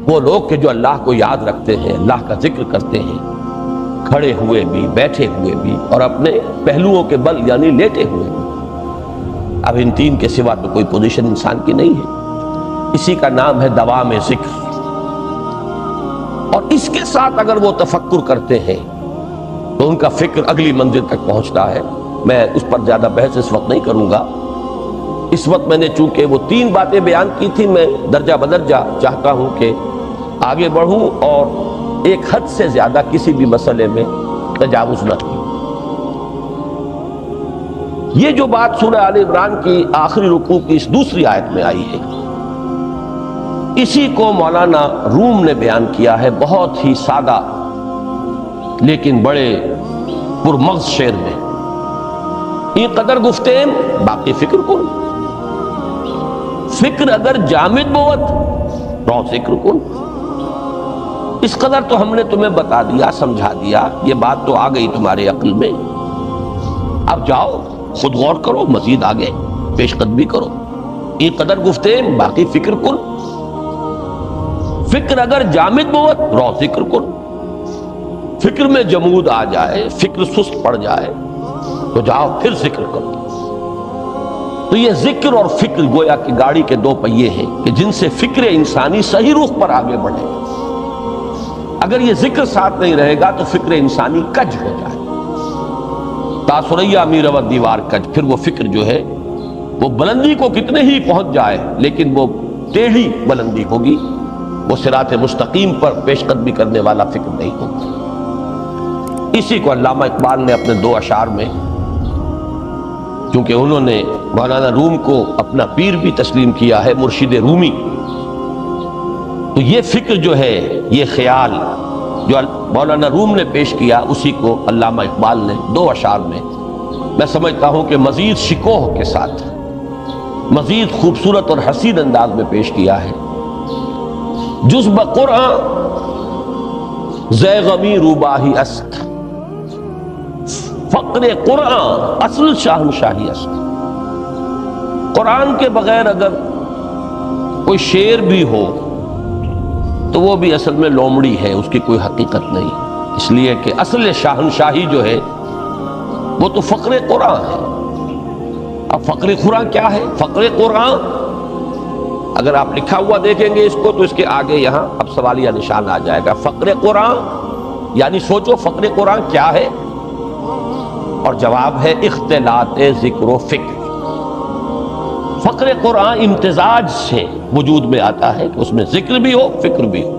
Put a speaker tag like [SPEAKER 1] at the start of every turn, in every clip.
[SPEAKER 1] وہ لوگ کہ جو اللہ کو یاد رکھتے ہیں، اللہ کا ذکر کرتے ہیں، کھڑے ہوئے بھی، بیٹھے ہوئے بھی، اور اپنے پہلوؤں کے بل یعنی لیٹے ہوئے بھی۔ اب ان تین کے سوا تو کوئی پوزیشن انسان کی نہیں ہے، اسی کا نام ہے دوام ذکر۔ اور اس کے ساتھ اگر وہ تفکر کرتے ہیں تو ان کا فکر اگلی منزل تک پہنچتا ہے۔ میں اس پر زیادہ بحث اس وقت نہیں کروں گا۔ اس وقت میں نے چونکہ وہ تین باتیں بیان کی تھی، میں درجہ بدرجہ چاہتا ہوں کہ آگے بڑھوں اور ایک حد سے زیادہ کسی بھی مسئلے میں تجاوز نہ کی۔ یہ جو بات سورہ آل عمران کی آخری رکوع کی اس دوسری آیت میں آئی ہے، اسی کو مولانا روم نے بیان کیا ہے بہت ہی سادہ لیکن بڑے پرمغز شعر میں۔ این قدر گفتیم باقی فکر کن، فکر اگر جامد بود رو ذکر کن۔ اس قدر تو ہم نے تمہیں بتا دیا، سمجھا دیا، یہ بات تو آ گئی تمہارے عقل میں، اب جاؤ خود غور کرو، مزید آگے پیش قدمی کرو۔ این قدر گفتیم باقی فکر کن، فکر اگر جامد بود رو ذکر کن۔ فکر میں جمود آ جائے، فکر سست پڑ جائے تو جاؤ پھر ذکر کرو۔ تو یہ ذکر اور فکر گویا کہ گاڑی کے دو پہیے ہیں کہ جن سے فکر انسانی صحیح رخ پر آگے بڑھے۔ اگر یہ ذکر ساتھ نہیں رہے گا تو فکر انسانی کج ہو جائے، تاثریا میر و دیوار کج۔ پھر وہ فکر جو ہے وہ بلندی کو کتنے ہی پہنچ جائے لیکن وہ ٹیڑھی بلندی ہوگی، وہ صراط مستقیم پر پیش قدمی کرنے والا فکر نہیں ہوگا۔ اسی کو علامہ اقبال نے اپنے دو اشعار میں، کیونکہ انہوں نے مولانا روم کو اپنا پیر بھی تسلیم کیا ہے، مرشد رومی، تو یہ فکر جو ہے، یہ خیال جو مولانا روم نے پیش کیا، اسی کو علامہ اقبال نے دو اشعار میں میں سمجھتا ہوں کہ مزید شکوہ کے ساتھ، مزید خوبصورت اور حسین انداز میں پیش کیا ہے۔ جز بقرآن زے غمی روباہی است، فقر قرآن اصل شاہنشاہی است۔ قرآن کے بغیر اگر کوئی شعر بھی ہو تو وہ بھی اصل میں لومڑی ہے، اس کی کوئی حقیقت نہیں، اس لیے کہ اصل شاہنشاہی جو ہے وہ تو فقر قرآن ہے۔ اب فقر قرآن کیا ہے؟ فقر قرآن اگر آپ لکھا ہوا دیکھیں گے اس کو تو اس کے آگے یہاں اب سوالیہ نشان آ جائے گا۔ فقر قرآن یعنی سوچو فقر قرآن کیا ہے، اور جواب ہے اختلاط ذکر و فکر۔ فقر قرآن امتزاج سے وجود میں آتا ہے کہ اس میں ذکر بھی ہو، فکر بھی ہو۔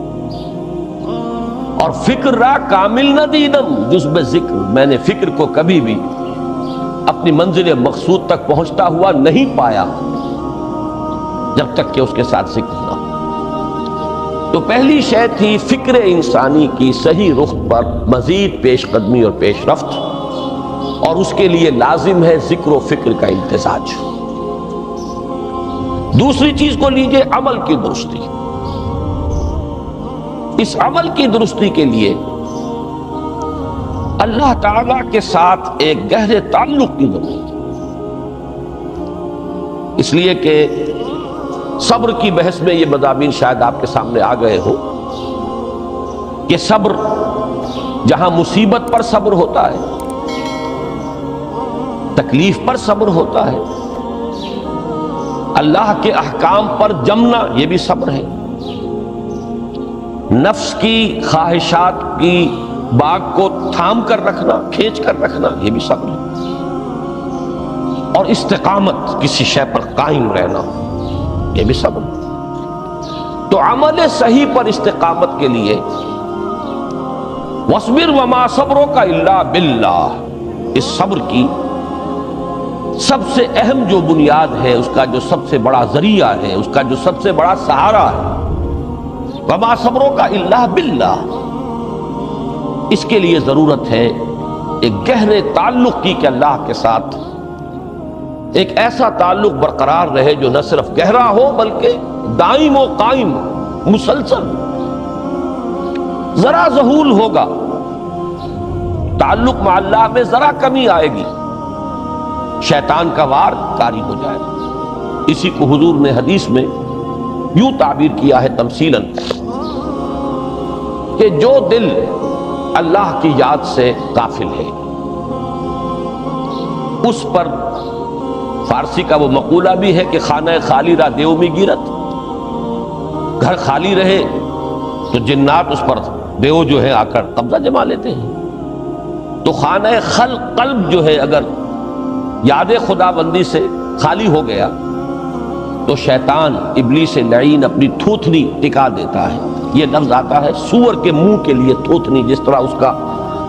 [SPEAKER 1] اور فکر را کامل نہ دیدم جز بے ذکر، میں نے فکر کو کبھی بھی اپنی منزل مقصود تک پہنچتا ہوا نہیں پایا جب تک کہ اس کے ساتھ ذکر نہ ہو۔ تو پہلی شے تھی فکر انسانی کی صحیح رخ پر مزید پیش قدمی اور پیش رفت، اور اس کے لیے لازم ہے ذکر و فکر کا امتزاج۔ دوسری چیز کو لیجئے عمل کی درستی۔ اس عمل کی درستی کے لیے اللہ تعالیٰ کے ساتھ ایک گہرے تعلق کی ضرورت ہے، اس لیے کہ صبر کی بحث میں یہ مضامین شاید آپ کے سامنے آ گئے ہو کہ صبر جہاں مصیبت پر صبر ہوتا ہے، تکلیف پر صبر ہوتا ہے، اللہ کے احکام پر جمنا یہ بھی صبر ہے، نفس کی خواہشات کی باغ کو تھام کر رکھنا، کھینچ کر رکھنا یہ بھی صبر ہے، اور استقامت کسی شے پر قائم رہنا یہ بھی صبر ہے۔ تو عمل صحیح پر استقامت کے لیے وَاصْبِرْ وَمَا صَبْرُكَ إِلَّا بِاللَّهِ، اس صبر کی سب سے اہم جو بنیاد ہے، اس کا جو سب سے بڑا ذریعہ ہے، اس کا جو سب سے بڑا سہارا ہے، وَمَا صَبْرُكَ إِلَّا بِاللَّهِ، اس کے لیے ضرورت ہے ایک گہرے تعلق کی کہ اللہ کے ساتھ ایک ایسا تعلق برقرار رہے جو نہ صرف گہرا ہو بلکہ دائم و قائم، مسلسل۔ ذرا ظہول ہوگا تعلق مع اللہ میں، ذرا کمی آئے گی، شیطان کا وار طاری ہو جائے گا۔ اسی کو حضور نے حدیث میں یوں تعبیر کیا ہے تمثیلاً کہ جو دل اللہ کی یاد سے غافل ہے اس پر فارسی کا وہ مقولہ بھی ہے کہ خانہ خالی را دیو میں گیرت، گھر خالی رہے تو جنات اس پر دیو جو ہے آ کر قبضہ جما لیتے ہیں۔ تو خانہ قلب جو ہے اگر یاد خدا بندی سے خالی ہو گیا تو شیطان ابلیس لعین اپنی تھوتنی ٹکا دیتا ہے۔ یہ لفظ آتا ہے سور کے منہ کے لیے تھوتنی، جس طرح اس کا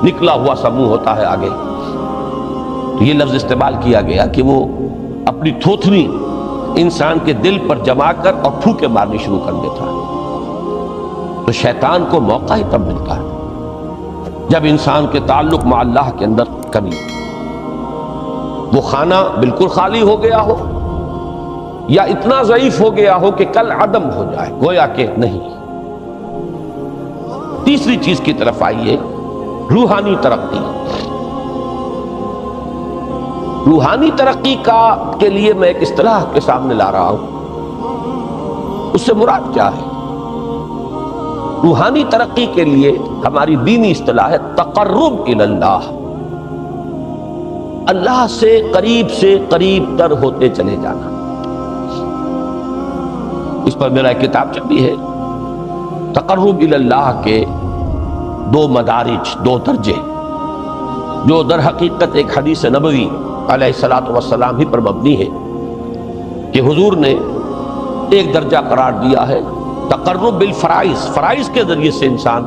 [SPEAKER 1] نکلا ہوا سا منہ ہوتا ہے آگے، تو یہ لفظ استعمال کیا گیا کہ وہ اپنی تھوتنی انسان کے دل پر جما کر اور پھوکے مارنی شروع کر دیتا ہے۔ تو شیطان کو موقع ہی تب ملتا ہے جب انسان کے تعلق مع اللہ کے اندر کمی، وہ خانہ بالکل خالی ہو گیا ہو یا اتنا ضعیف ہو گیا ہو کہ کل عدم ہو جائے، گویا کہ نہیں۔ تیسری چیز کی طرف آئیے، روحانی ترقی۔ روحانی ترقی کے لیے میں ایک اصطلاح کے سامنے لا رہا ہوں، اس سے مراد کیا ہے؟ روحانی ترقی کے لیے ہماری دینی اصطلاح ہے تقرب الی اللہ، اللہ سے قریب تر ہوتے چلے جانا۔ اس پر میرا ایک کتاب بھی ہے، تقرب الی اللہ کے دو مدارج، دو درجے، جو در حقیقت ایک حدیث نبوی علیہ الصلوۃ والسلام ہی پر مبنی ہے کہ حضور نے ایک درجہ قرار دیا ہے تقرب بالفرائض، فرائض کے ذریعے سے انسان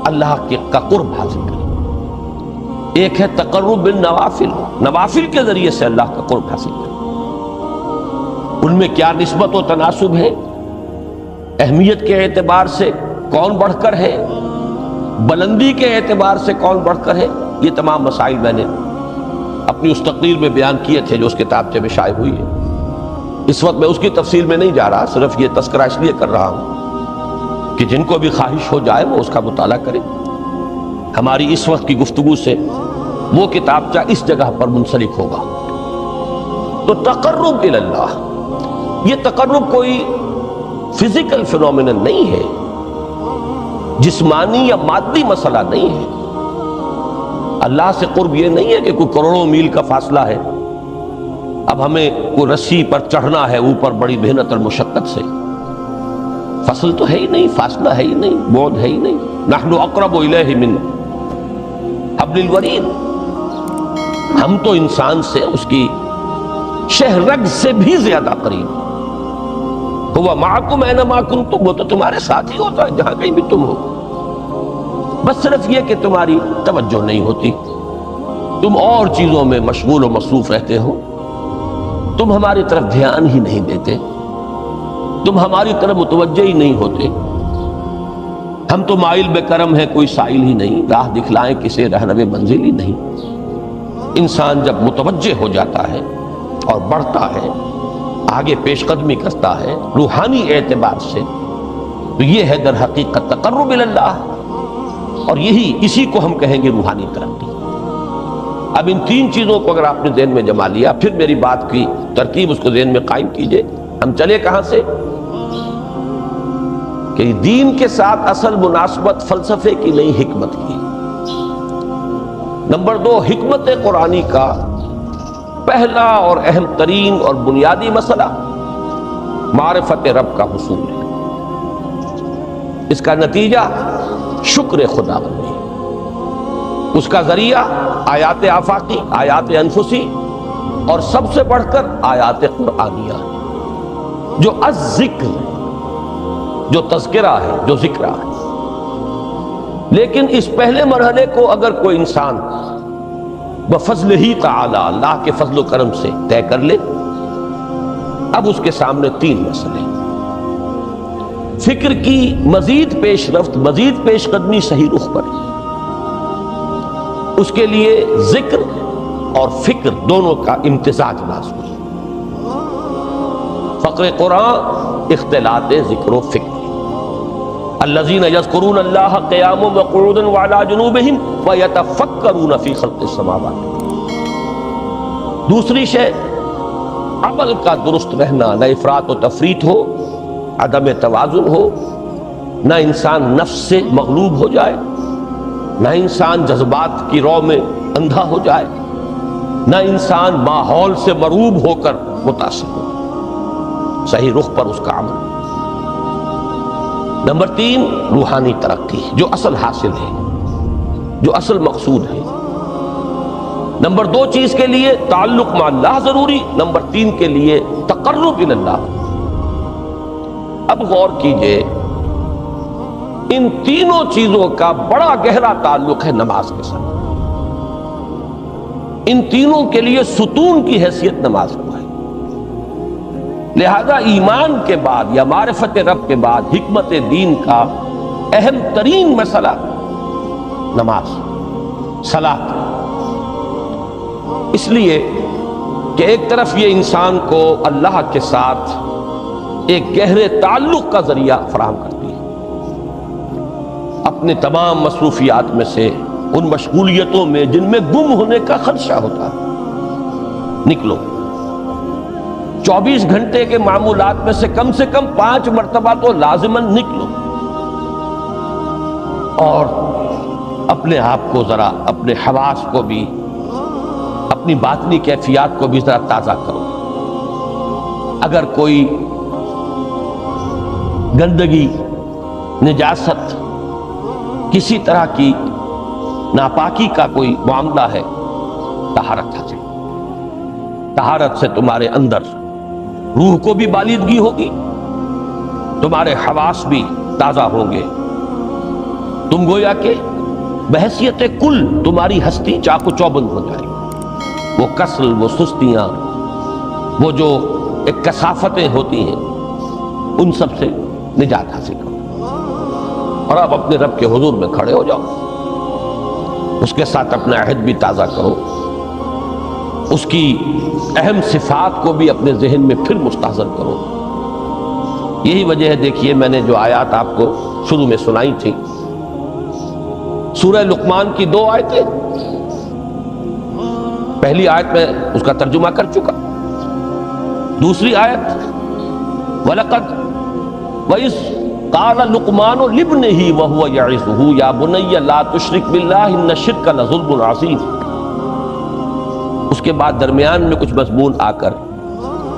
[SPEAKER 1] اللہ کا قرب حاصل کرے۔ ایک ہے تقرب بالنوافل، نوافل کے ذریعے سے اللہ کا قرب حاصل کرے۔ ان میں کیا نسبت و تناسب ہے، اہمیت کے اعتبار سے کون بڑھ کر ہے، بلندی کے اعتبار سے کون بڑھ کر ہے، یہ تمام مسائل میں نے اپنی اس تقریر میں بیان کیے تھے جو اس کتابچے میں شائع ہوئی ہے۔ اس وقت میں اس کی تفصیل میں نہیں جا رہا، صرف یہ تذکرہ اس لیے کر رہا ہوں کہ جن کو بھی خواہش ہو جائے وہ اس کا مطالعہ کرے۔ ہماری اس وقت کی گفتگو سے وہ کتابچہ اس جگہ پر منسلک ہوگا۔ تو تقرب الی اللہ، یہ تقرب کوئی فزیکل فینومینن نہیں ہے، جسمانی یا مادی مسئلہ نہیں ہے۔ اللہ سے قرب یہ نہیں ہے کہ کوئی کروڑوں میل کا فاصلہ ہے، اب ہمیں کوئی رسی پر چڑھنا ہے اوپر بڑی محنت اور مشقت سے۔ فصل تو ہے ہی نہیں، فاصلہ ہے ہی نہیں، بعد ہے ہی نہیں۔ نحن اقرب الیہ من حبل الورید، ہم تو انسان سے اس کی شہرگ سے بھی زیادہ قریب۔ هو معکم اینما کنتم، وہ تو تمہارے ساتھ ہی ہوتا ہے جہاں کہیں بھی تم ہو، بس صرف یہ کہ تمہاری توجہ نہیں ہوتی، تم اور چیزوں میں مشغول و مصروف رہتے ہو، تم ہماری طرف دھیان ہی نہیں دیتے، تم ہماری طرف متوجہ ہی نہیں ہوتے۔ ہم تو مائل بے کرم ہیں، کوئی سائل ہی نہیں، راہ دکھلائیں کسے رہنمے منزل ہی نہیں۔ انسان جب متوجہ ہو جاتا ہے اور بڑھتا ہے، آگے پیش قدمی کرتا ہے روحانی اعتبار سے، تو یہ ہے در حقیقت تقرب الی اللہ، اور اسی کو ہم کہیں گے روحانی ترقی۔ اب ان تین چیزوں کو اگر آپ نے ذہن میں جما لیا، پھر میری بات کی ترتیب اس کو ذہن میں قائم کیجئے۔ ہم چلے کہاں سے کہ دین کے ساتھ اصل مناسبت فلسفے کی نہیں، حکمت کی۔ نمبر 2، حکمت قرآنی کا پہلا اور اہم ترین اور بنیادی مسئلہ معرفت رب کا حصول ہے۔ اس کا نتیجہ شکر خدا بندی، اس کا ذریعہ آیات آفاقی، آیات انفسی، اور سب سے بڑھ کر آیات قرآنیہ، جو الذکر، جو تذکرہ ہے، جو ذکر ہے۔ لیکن اس پہلے مرحلے کو اگر کوئی انسان بفضل ہی تعالی، اللہ کے فضل و کرم سے طے کر لے، اب اس کے سامنے تین مسئلے، فکر کی مزید پیش رفت، مزید پیش قدمی صحیح رخ پر، اس کے لیے ذکر اور فکر دونوں کا امتزاج لازمی۔ فقر قرآن اختلاط ذکر و فکر۔ الذین یذکرون اللہ قیاما وقعودا وعلی جنوبہم ویتفکرون فی خلق السماوات۔ دوسری شے عمل کا درست رہنا، نہ افراط و تفریط ہو، عدم توازن ہو، نہ انسان نفس سے مغلوب ہو جائے، نہ انسان جذبات کی رو میں اندھا ہو جائے، نہ انسان ماحول سے مرعوب ہو کر متاثر ہو، صحیح رخ پر اس کا عمل۔ نمبر 3، روحانی ترقی جو اصل حاصل ہے، جو اصل مقصود ہے۔ نمبر 2 چیز کے لیے تعلق مع اللہ ضروری، نمبر 3 کے لیے تقرب الی اللہ۔ اب غور کیجئے، ان تینوں چیزوں کا بڑا گہرا تعلق ہے نماز کے ساتھ۔ ان تینوں کے لیے ستون کی حیثیت نماز کو ہے۔ لہذا ایمان کے بعد یا معرفت رب کے بعد حکمت دین کا اہم ترین مسئلہ نماز، صلاۃ۔ اس لیے کہ ایک طرف یہ انسان کو اللہ کے ساتھ ایک گہرے تعلق کا ذریعہ فراہم کرتی ہے۔ اپنے تمام مصروفیات میں سے، ان مشغولیتوں میں جن میں گم ہونے کا خدشہ ہوتا ہے، نکلو۔ 24 گھنٹے کے معمولات میں سے کم 5 مرتبہ تو لازماً نکلو، اور اپنے آپ کو ذرا، اپنے حواس کو بھی، اپنی باطنی کیفیات کو بھی ذرا تازہ کرو۔ اگر کوئی گندگی، نجاست، کسی طرح کی ناپاکی کا کوئی معاملہ ہے، طہارت حاصل۔ طہارت سے تمہارے اندر روح کو بھی بالیدگی ہوگی، تمہارے حواس بھی تازہ ہوں گے، تم گویا کہ بحیثیت کل تمہاری ہستی چاق و چوبند ہو جائے گی۔ وہ کسل، وہ سستیاں، وہ جو ایک کثافتیں ہوتی ہیں، ان سب سے نجات حاصل کرو، اور اب اپنے رب کے حضور میں کھڑے ہو جاؤ۔ اس کے ساتھ اپنا عہد بھی تازہ کرو، اس کی اہم صفات کو بھی اپنے ذہن میں پھر مستحضر کرو۔ یہی وجہ ہے، دیکھیے میں نے جو آیات آپ کو شروع میں سنائی تھی، سورہ لقمان کی 2 آیتیں، پہلی آیت میں اس کا ترجمہ کر چکا، دوسری آیت وَلَقَدْ وَإِذْ قَالَ لُقْمَانُ لِابْنِهِ وَهُوَ يَعِظُهُ يَا بُنَيَّ لَا تُشْرِكْ بِاللَّهِ إِنَّ الشِّرْكَ لَظُلْمٌ عَظِيمٌ۔ اس کے بعد درمیان میں کچھ مضمون آ کر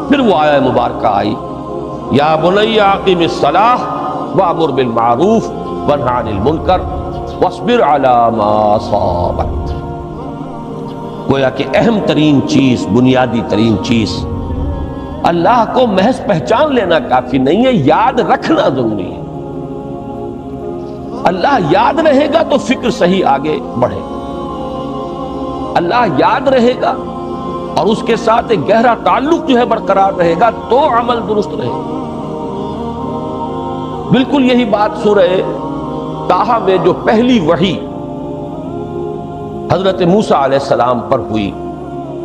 [SPEAKER 1] پھر وہ آیہ مبارکہ آئی، یا بنی اقم الصلاۃ وامر بالمعروف وانہ عن المنکر واصبر علی ما اصابک۔ گویا کہ اہم ترین چیز، بنیادی ترین چیز، اللہ کو محض پہچان لینا کافی نہیں ہے، یاد رکھنا ضروری ہے۔ اللہ یاد رہے گا تو فکر صحیح آگے بڑھے گا، اللہ یاد رہے گا اور اس کے ساتھ ایک گہرا تعلق جو ہے برقرار رہے گا تو عمل درست رہے گا۔ بالکل یہی بات سورہ طٰہٰ میں جو پہلی وحی حضرت موسیٰ علیہ السلام پر ہوئی،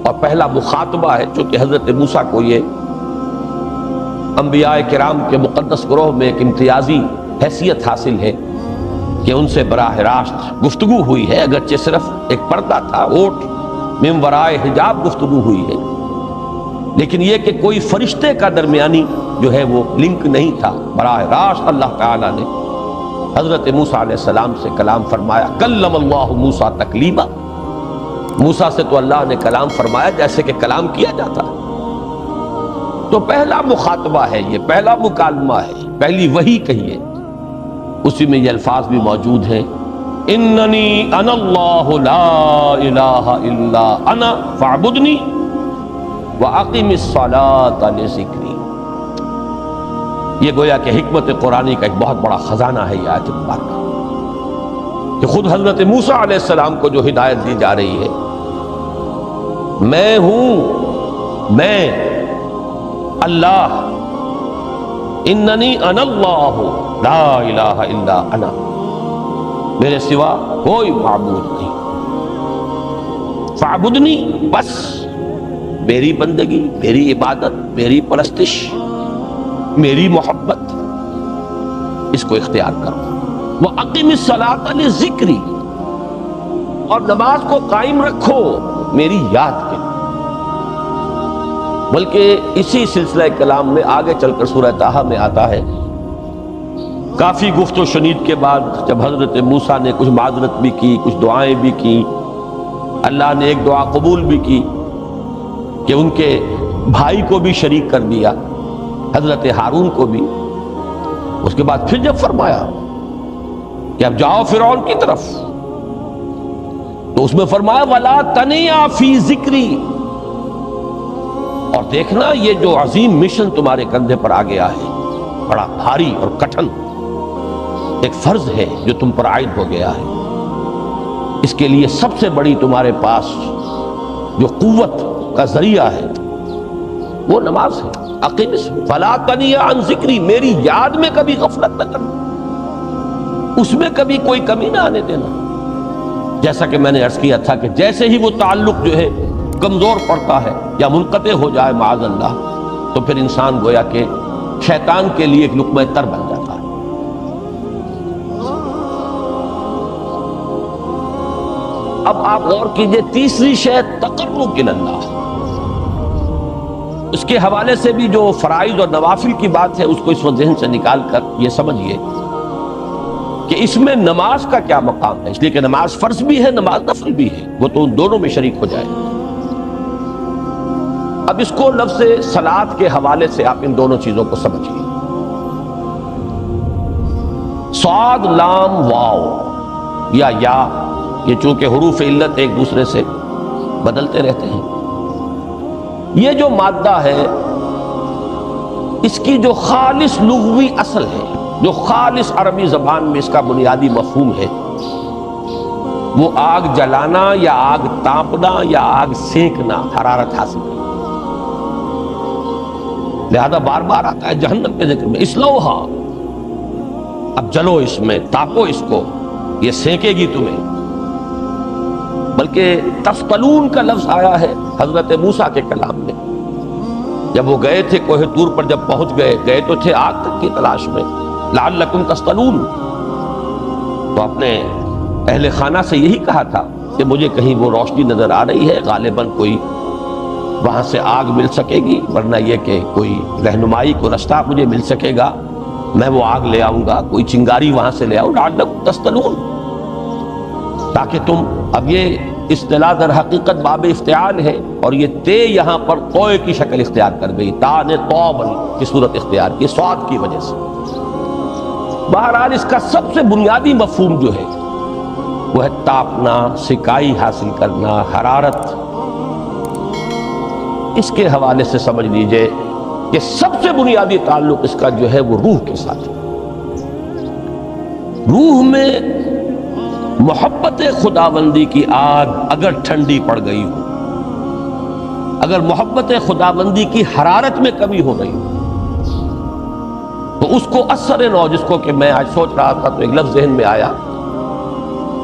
[SPEAKER 1] اور پہلا مخاطبہ ہے، چونکہ حضرت موسیٰ کو یہ انبیاء کرام کے مقدس گروہ میں ایک امتیازی حیثیت حاصل ہے کہ ان سے براہ راست گفتگو ہوئی ہے، اگرچہ صرف ایک پردہ تھا، اوٹ من ورائے حجاب گفتگو ہوئی ہے، لیکن یہ کہ کوئی فرشتے کا درمیانی جو ہے وہ لنک نہیں تھا، براہ راست اللہ تعالیٰ نے حضرت موسیٰ علیہ السلام سے کلام فرمایا۔ کلم اللہ موسیٰ تکلیما، موسیٰ سے تو اللہ نے کلام فرمایا جیسے کہ کلام کیا جاتا ہے۔ تو پہلا مخاطبہ ہے، یہ پہلا مکالمہ ہے، پہلی وحی کہیے، اسی میں یہ الفاظ بھی موجود ہیں، اننی انا اللہ لا الہ الا انا فاعبدنی واقم الصلاۃ لذکری۔ یہ گویا کہ حکمت قرآنی کا ایک بہت بڑا خزانہ ہے یہ آیت مبارکہ، کہ خود حضرت موسیٰ علیہ السلام کو جو ہدایت دی جا رہی ہے، میں ہوں، میں اللہ، اننی انا اللہ لا الہ الا انا، میرے سوا کوئی معبود نہیں، فاعبدنی، بس میری بندگی، میری عبادت، میری پرستش، میری محبت، اس کو اختیار کرو۔ وَأَقِمِ الصَّلَاةَ لِذِكْرِي، اور نماز کو قائم رکھو میری یاد کے۔ بلکہ اسی سلسلہ کلام میں آگے چل کر سورہ طٰہٰ میں آتا ہے کافی گفت و شنید کے بعد جب حضرت موسیٰ نے کچھ معذرت بھی کی، کچھ دعائیں بھی کی، اللہ نے ایک دعا قبول بھی کی کہ ان کے بھائی کو بھی شریک کر دیا، حضرت ہارون کو بھی۔ اس کے بعد پھر جب فرمایا کہ اب جاؤ فرعون کی طرف، تو اس میں فرمایا وَلَا تَنِيَا فِي ذِكْرِي، اور دیکھنا یہ جو عظیم مشن تمہارے کندھے پر آ گیا ہے، بڑا بھاری اور کٹھن ایک فرض ہے جو تم پر عائد ہو گیا ہے، اس کے لیے سب سے بڑی تمہارے پاس جو قوت کا ذریعہ ہے وہ نماز ہے۔ اقیم فَلَا تَنِيَا عَنْ ذِكْرِي، میری یاد میں کبھی غفلت نہ کرنا، اس میں کبھی کوئی کمی نہ آنے دینا۔ جیسا کہ میں نے عرض کیا تھا کہ جیسے ہی وہ تعلق جو ہے کمزور پڑتا ہے یا منقطع ہو جائے معاذ اللہ، تو پھر انسان گویا کہ شیطان کے لیے ایک لقمہ تر بن جاتا ہے۔ اب آپ غور کیجئے، تیسری شے تقرب الی اللہ، اس کے حوالے سے بھی جو فرائض اور نوافل کی بات ہے اس کو اس وقت ذہن سے نکال کر یہ سمجھیے کہ اس میں نماز کا کیا مقام ہے، اس لیے کہ نماز فرض بھی ہے، نماز نفل بھی ہے، وہ تو ان دونوں میں شریک ہو جائے۔ اب اس کو لفظ صلاۃ کے حوالے سے آپ ان دونوں چیزوں کو سمجھیے۔ صاد لام واو یا یہ چونکہ حروف علت ایک دوسرے سے بدلتے رہتے ہیں، یہ جو مادہ ہے اس کی جو خالص لغوی اصل ہے، جو خالص عربی زبان میں اس کا بنیادی مفہوم ہے، وہ آگ جلانا یا آگ تاپنا یا آگ سینکنا، حرارت حاصل کرنا۔ لہذا بار بار آتا ہے جہنم کے ذکر میں اسلوہا، اب جلو اس میں، تاپو اس کو، یہ سینکے گی تمہیں۔ بلکہ تفتلون کا لفظ آیا ہے حضرت موسیٰ کے کلام میں، جب وہ گئے تھے کوہ طور پر، جب پہنچ گئے تو تھے آگ تک کی تلاش میں، لعلکم تفتلون، تو اپنے اہل خانہ سے یہی کہا تھا کہ مجھے کہیں وہ روشنی نظر آ رہی ہے، غالباً کوئی وہاں سے آگ مل سکے گی، ورنہ یہ کہ کوئی رہنمائی کو رستہ مجھے مل سکے گا، میں وہ آگ لے آؤں گا، کوئی چنگاری وہاں سے لے آؤں، لعلکم تفتلون، تاکہ تم، اب یہ اصطلاح در حقیقت باب افتعال ہے، اور یہ تے یہاں پر توئے کی شکل اختیار کر گئی، تا نے توبن کی صورت اختیار کی سواد کی وجہ سے۔ بہرحال اس کا سب سے بنیادی مفہوم جو ہے وہ ہے تاپنا، سکائی حاصل کرنا، حرارت۔ اس کے حوالے سے سمجھ لیجئے کہ سب سے بنیادی تعلق اس کا جو ہے وہ روح کے ساتھ ہے۔ روح میں محبت خداوندی کی آگ اگر ٹھنڈی پڑ گئی ہو، اگر محبت خداوندی کی حرارت میں کمی ہو رہی ہو، تو اس کو اثر نو، جس کو کہ میں آج سوچ رہا تھا تو ایک لفظ ذہن میں آیا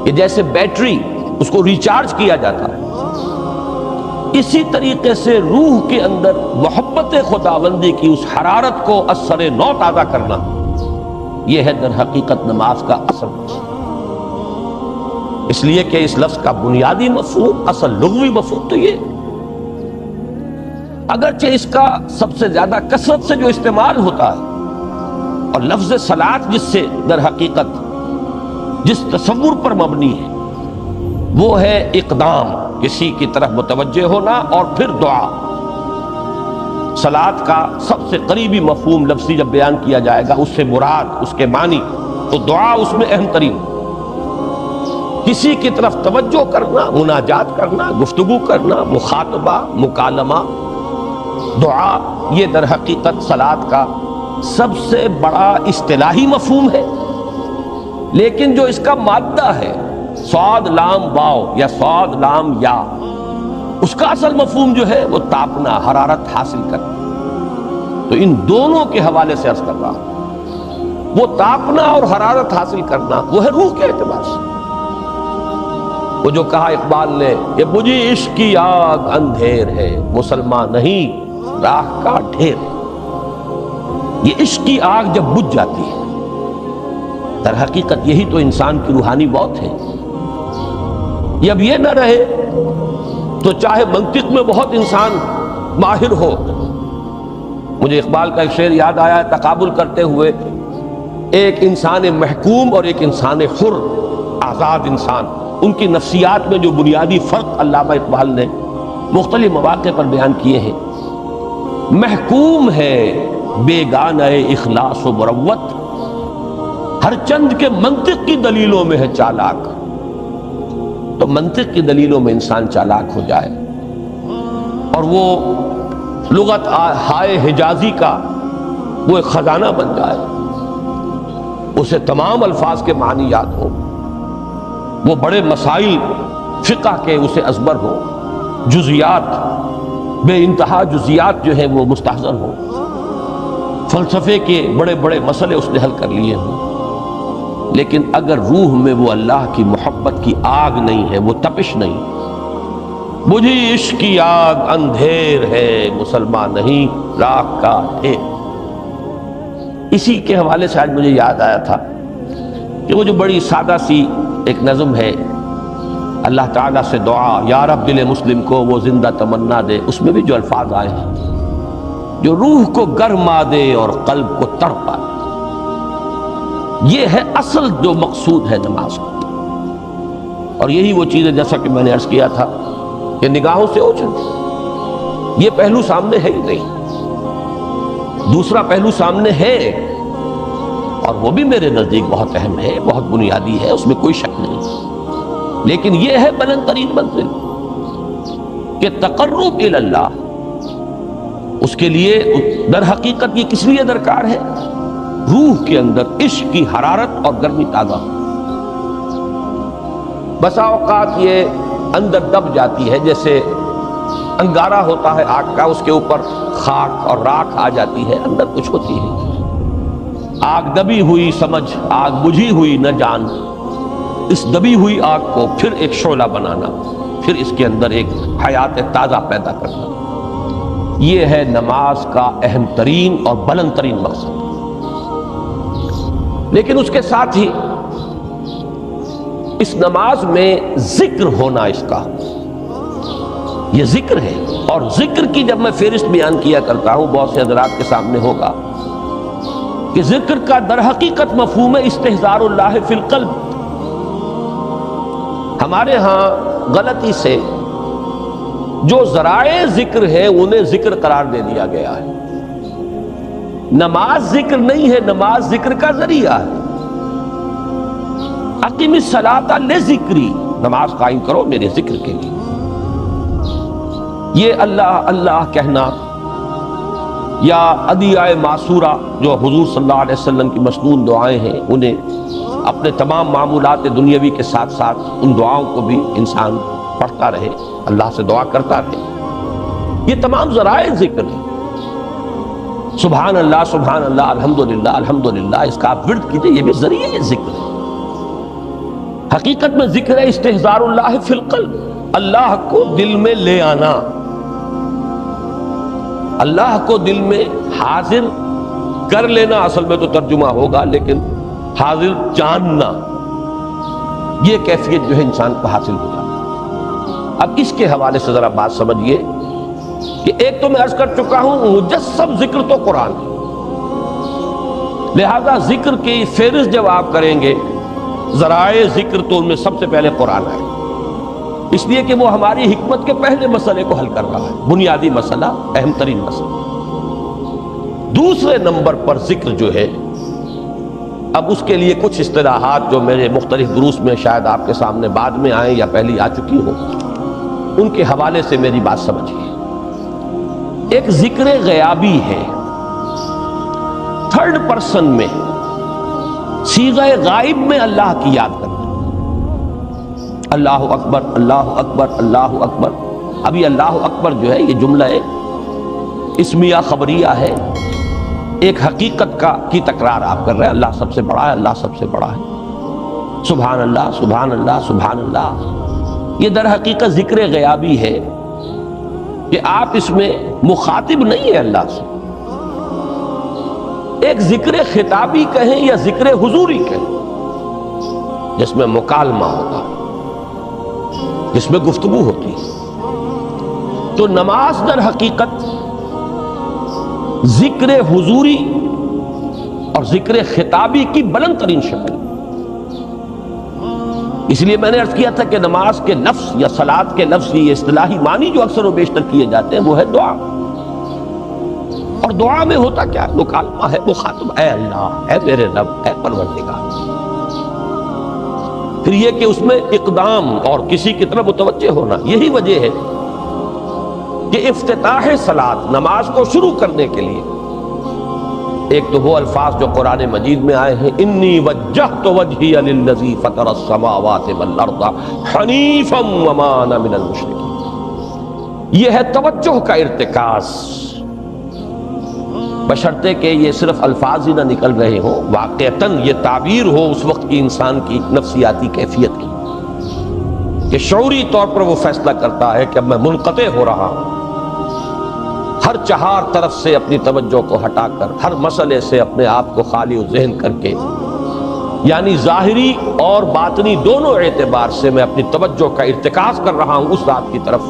[SPEAKER 1] کہ جیسے بیٹری اس کو ریچارج کیا جاتا ہے، اسی طریقے سے روح کے اندر محبت خداوندی کی اس حرارت کو اثر نو تازہ کرنا، یہ ہے در حقیقت نماز کا اصل۔ اس لیے کہ اس لفظ کا بنیادی مفہوم، اصل لغوی مفہوم تو یہ، اگرچہ اس کا سب سے زیادہ کثرت سے جو استعمال ہوتا ہے، اور لفظ صلاۃ جس سے در حقیقت جس تصور پر مبنی ہے وہ ہے اقدام، کسی کی طرف متوجہ ہونا اور پھر دعا۔ صلاۃ کا سب سے قریبی مفہوم لفظی جب بیان کیا جائے گا، اس سے مراد، اس کے معنی، تو دعا اس میں اہم ترین، کسی کی طرف توجہ کرنا، مناجات کرنا، گفتگو کرنا، مخاطبہ، مکالمہ، دعا، یہ در حقیقت صلاۃ کا سب سے بڑا اصطلاحی مفہوم ہے۔ لیکن جو اس کا مادہ ہے، صاد لام واو یا صاد لام یا، اس کا اصل مفہوم جو ہے وہ تاپنا، حرارت حاصل کرنا۔ تو ان دونوں کے حوالے سے عرض کر رہا ہوں، وہ تاپنا اور حرارت حاصل کرنا وہ ہے روح کے اعتبار سے۔ وہ جو کہا اقبال نے کہ مجھے عشق کی آگ اندھیر ہے، مسلمان نہیں راہ کا ڈھیر۔ یہ عشق کی آگ جب بجھ جاتی ہے، در حقیقت یہی تو انسان کی روحانی موت ہے۔ یہ اب یہ نہ رہے تو چاہے منطق میں بہت انسان ماہر ہو، مجھے اقبال کا ایک شعر یاد آیا ہے تقابل کرتے ہوئے ایک انسان محکوم اور ایک انسان حر، آزاد انسان، ان کی نفسیات میں جو بنیادی فرق علامہ اقبال نے مختلف مواقع پر بیان کیے ہیں۔ محکوم ہے بیگانہ اخلاص و مروت، ہر چند کے منطق کی دلیلوں میں ہے چالاک۔ تو منطق کی دلیلوں میں انسان چالاک ہو جائے اور وہ لغت ہائے حجازی کا وہ ایک خزانہ بن جائے، اسے تمام الفاظ کے معنی یاد ہو، وہ بڑے مسائل فقہ کے اسے ازبر ہو، جزیات بے انتہا جزیات جو ہیں وہ مستحضر ہو، فلسفے کے بڑے بڑے مسئلے اس نے حل کر لیے ہوں، لیکن اگر روح میں وہ اللہ کی محبت کی آگ نہیں ہے، وہ تپش نہیں، بجھی عشق کی آگ اندھیر ہے مسلمان نہیں راکھ کا ڈھیر۔ اسی کے حوالے سے آج مجھے یاد آیا تھا کہ وہ جو بڑی سادہ سی ایک نظم ہے، اللہ تعالیٰ سے دعا یا رب دل مسلم کو وہ زندہ تمنا دے، اس میں بھی جو الفاظ آئے ہیں جو روح کو گرما دے اور قلب کو تڑپا دے، یہ ہے اصل جو مقصود ہے نماز کا۔ اور یہی وہ چیز ہے جیسا کہ میں نے عرض کیا تھا کہ نگاہوں سے اوجھل، یہ پہلو سامنے ہے ہی نہیں، دوسرا پہلو سامنے ہے اور وہ بھی میرے نزدیک بہت اہم ہے، بہت بنیادی ہے، اس میں کوئی شک نہیں، لیکن یہ ہے بلند ترین منزل کہ تقرب الی اللہ، اس کے لیے در حقیقت یہ کس لیے درکار ہے؟ روح کے اندر عشق کی حرارت اور گرمی تازہ ہو۔ بسا اوقات یہ اندر دب جاتی ہے، جیسے انگارہ ہوتا ہے آگ کا، اس کے اوپر خاک اور راکھ آ جاتی ہے، اندر کچھ ہوتی ہے، آگ دبی ہوئی سمجھ، آگ بجھی ہوئی نہ جان، اس دبی ہوئی آگ کو پھر ایک شعلہ بنانا، پھر اس کے اندر ایک حیات تازہ پیدا کرنا، یہ ہے نماز کا اہم ترین اور بلند ترین مقصد۔ لیکن اس کے ساتھ ہی اس نماز میں ذکر ہونا، اس کا یہ ذکر ہے، اور ذکر کی جب میں فہرست بیان کیا کرتا ہوں بہت سے حضرات کے سامنے ہوگا کہ ذکر کا در حقیقت مفہوم ہے استحضار اللہ فی القلب۔ ہمارے ہاں غلطی سے جو ذرائع ذکر ہے انہیں ذکر قرار دے دیا گیا ہے۔ نماز ذکر نہیں ہے، نماز ذکر کا ذریعہ ہے۔ اقیم الصلاۃ لذکری، نماز قائم کرو میرے ذکر کے لیے۔ یہ اللہ اللہ کہنا یا ادعیہ معصورہ جو حضور صلی اللہ علیہ وسلم کی مسنون دعائیں ہیں، انہیں اپنے تمام معمولات دنیاوی کے ساتھ ساتھ ان دعاؤں کو بھی انسان پڑھتا رہے، اللہ سے دعا کرتا رہے، یہ تمام ذرائع ذکر ہیں۔ سبحان اللہ الحمدللہ الحمدللہ، اس کا آپ ورد کیجئے، یہ بھی ذریعہ ذکر ہے۔ حقیقت میں ذکر ہے استحضار اللہ فی القلب، اللہ کو دل میں لے آنا، اللہ کو دل میں حاضر کر لینا، اصل میں تو ترجمہ ہوگا، لیکن حاضر جاننا، یہ کیفیت جو ہے انسان کو حاصل ہو جاتی ہے۔ اب اس کے حوالے سے ذرا بات سمجھیے کہ ایک تو میں عرض کر چکا ہوں مجسم ذکر تو قرآن ہے، لہذا ذکر کی فہرست جب آپ کریں گے ذرائع ذکر تو ان میں سب سے پہلے قرآن ہے، اس لیے کہ وہ ہماری حکمت کے پہلے مسئلے کو حل کر رہا ہے، بنیادی مسئلہ، اہم ترین مسئلہ۔ دوسرے نمبر پر ذکر جو ہے، اب اس کے لیے کچھ اصطلاحات جو میرے مختلف دروس میں شاید آپ کے سامنے بعد میں آئیں یا پہلی آ چکی ہو، ان کے حوالے سے میری بات سمجھیے۔ ایک ذکر غیابی ہے، تھرڈ پرسن میں، صیغہ غائب میں اللہ کی یاد کرنا، اللہ اکبر اللہ اکبر اللہ اکبر۔ ابھی اللہ اکبر جو ہے یہ جملہ اسمیہ خبریہ ہے، ایک حقیقت کی تکرار آپ کر رہے ہیں، اللہ سب سے بڑا ہے، اللہ سب سے بڑا ہے، سبحان اللہ سبحان اللہ سبحان اللہ۔ یہ در حقیقت ذکر غیابی ہے کہ آپ اس میں مخاطب نہیں ہے اللہ سے، ایک ذکر خطابی کہیں یا ذکر حضوری کہیں، جس میں مکالمہ ہوتا ہے، جس میں گفتگو ہوتی ہے۔ تو نماز در حقیقت ذکر حضوری اور ذکر خطابی کی بلند ترین شکل. اس لیے میں نے عرض کیا تھا کہ نماز کے لفظ یا صلاۃ کے لفظ کی یہ اصطلاحی معنی جو اکثر و بیشتر کیے جاتے ہیں وہ ہے دعا. اور دعا میں ہوتا کیا ہے؟ مکالمہ ہے، مخاطب، اے اللہ، اے میرے رب، اے پروردگار. پھر یہ کہ اس میں اقدام اور کسی کی طرف متوجہ ہونا. یہی وجہ ہے کہ افتتاح صلاۃ، نماز کو شروع کرنے کے لیے، ایک تو وہ الفاظ جو قرآن مجید میں آئے ہیں، انی وجہت وجہی للذی فطر السماوات والارض حنیفا وما انا من المشرکین. یہ ہے توجہ کا ارتکاز، بشرطے کہ یہ صرف الفاظ ہی نہ نکل رہے ہوں، واقعتاً یہ تعبیر ہو اس وقت کی انسان کی نفسیاتی کیفیت کی، کہ شعوری طور پر وہ فیصلہ کرتا ہے کہ اب میں منقطع ہو رہا ہوں، ہر چہار طرف سے اپنی توجہ کو ہٹا کر، ہر مسئلے سے اپنے آپ کو خالی و ذہن کر کے، یعنی ظاہری اور باطنی دونوں اعتبار سے میں اپنی توجہ کا ارتکاز کر رہا ہوں اس ذات کی طرف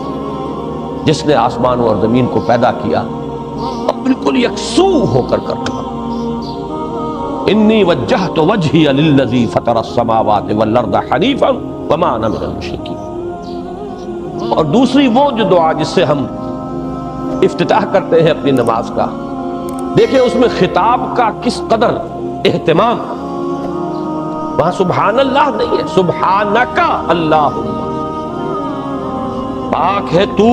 [SPEAKER 1] جس نے آسمانوں اور زمین کو پیدا کیا، اور بالکل یکسو ہو کر رہا ہوں. انی وجہت وجہی للذی فطر السماوات والارض حنیفا وما انا من المشرکین. اور دوسری وہ جو دعا جس سے ہم افتتاح کرتے ہیں اپنی نماز کا، دیکھیں اس میں خطاب کا کس قدر اہتمام. وہاں سبحان اللہ نہیں ہے، سبحانک اللہم، پاک ہے تو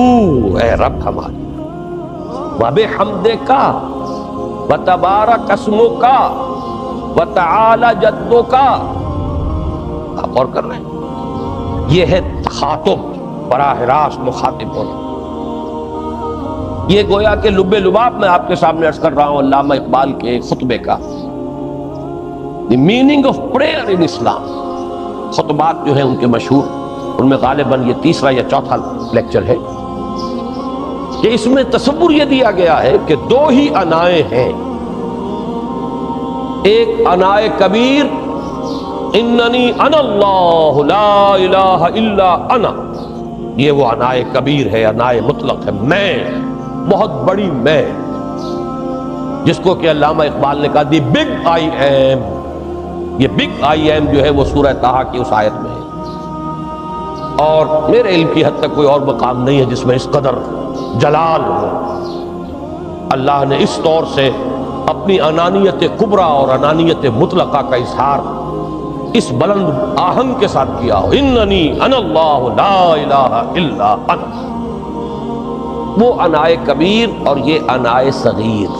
[SPEAKER 1] اے رب ہمارے، وبحمدک وتبارک اسمک وتعالی جدک. آپ اور کر رہے ہیں، یہ ہے تخاطب، براہ راست مخاطب ہونا. یہ گویا کہ لب لباب میں آپ کے سامنے عرض کر رہا ہوں علامہ اقبال کے خطبے کا، دی میننگ آف پریئر ان اسلام. خطبات جو ہیں ان کے مشہور، ان میں غالباً یہ تیسرا یا چوتھا لیکچر ہے کہ اس میں تصور یہ دیا گیا ہے کہ دو ہی انائیں ہیں. ایک انائے کبیر، اننی انا اللہ لا الہ الا انا، یہ وہ انائے کبیر ہے، انائے مطلق ہے، میں، بہت بڑی میں، جس کو کہ علامہ اقبال نے کہا دی بگ آئی ایم. یہ بگ آئی ایم جو ہے وہ سورہ طٰہٰ کی اس آیت میں ہے، اور میرے علم کی حد تک کوئی اور مقام نہیں ہے جس میں اس قدر جلال ہو. اللہ نے اس طور سے اپنی انانیت کبریٰ اور انانیت مطلقہ کا اظہار اس بلند آہنگ کے ساتھ کیا ہو، اننی انا اللہ لا الہ الا انا. وہ انائے کبیر اور یہ انائے صغیر،